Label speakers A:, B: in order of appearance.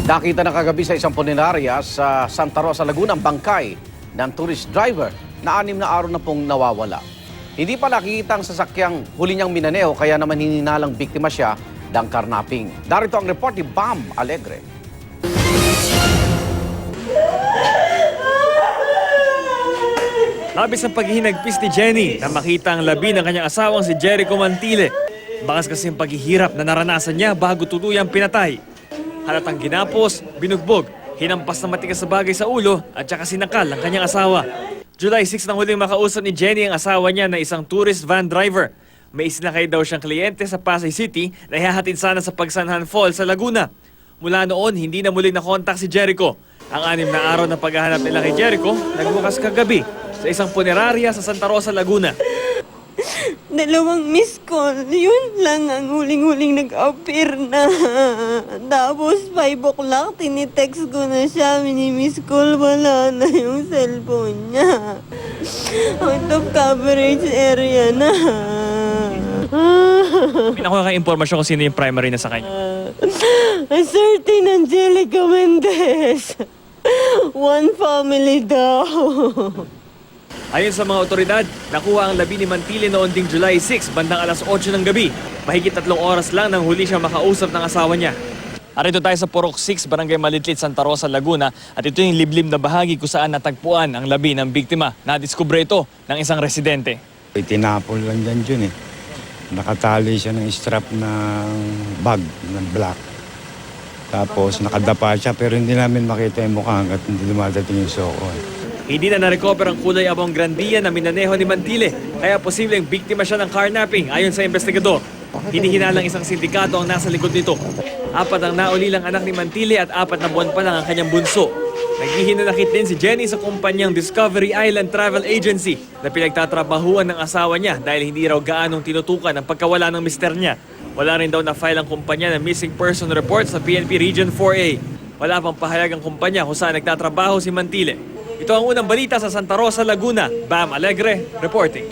A: Nakita na kagabi sa isang punerarya sa Santa Rosa, Laguna ang bangkay ng tourist driver na 6 na araw na pong nawawala. Hindi pa nakikita ang sasakyang huli niyang minaneho kaya naman hininalang biktima siya ng karnaping. Darito ang report ni Bam Alegre.
B: Labis ang paghihinagpis ni Jenny na makita ang labi ng kanyang asawang si Jericho Mantile. Bakas kasi ang paghihirap na naranasan niya bago tuluyang pinatay. Halatang ginapos, binugbog, hinampas na matigas sa bagay sa ulo at saka sinakal ang kanyang asawa. July 6 nang huling makausap ni Jenny ang asawa niya na isang tourist van driver. May isinakay daw siyang kliyente sa Pasay City na ihahatid sana sa Pagsanhan Falls sa Laguna. Mula noon, hindi na muling nakontak si Jericho. Ang 6 na araw na paghahanap nila kay Jericho, nagbukas kagabi sa isang punerarya sa Santa Rosa, Laguna.
C: 2 miss call, yun lang ang huling-huling nag-appear na. Tapos 5 o'clock, tinitext ko na siya, mini-miss call, wala na yung cellphone niya. Out of coverage area na.
B: May nakuha kang impormasyon kung sino yung primary na sa kanya.
C: A certain Angelica Mendez. One family daw.
B: Ayon sa mga otoridad, nakuha ang labi ni Mantile noon ding July 6, bandang alas 8 ng gabi. Mahigit 3 oras lang nang huli siya makausap ng asawa niya. Arito tayo sa Purok 6, Barangay Malitlit, Santa Rosa, Laguna. At ito yung liblib na bahagi kung saan natagpuan ang labi ng biktima. Nadiskubre ito ng isang residente.
D: Tinapol lang dyan yun eh. Nakatali siya ng strap ng bag ng black. Tapos nakadapa siya pero hindi namin makita yung mukha hanggat hindi dumadating yung soko eh.
B: Hindi na na-recover ang kulay abang grandiya na minaneho ni Mantile. Kaya posibleng biktima siya ng carnapping ayon sa investigador. Hinihinalang isang sindikato ang nasa likod nito. 4 ang naulilang anak ni Mantile at 4 na buwan pa lang ang kanyang bunso. Naghihinanakit din si Jenny sa kumpanyang Discovery Island Travel Agency na pinagtatrabahuan ng asawa niya dahil hindi raw gaanong tinutukan ang pagkawala ng mister niya. Wala rin daw na-file ang kumpanya ng missing person report sa PNP Region 4A. Wala pang pahayag ang kumpanya kung saan nagtatrabaho si Mantile. Ito ang unang balita sa Santa Rosa, Laguna. Bam Alegre, reporting.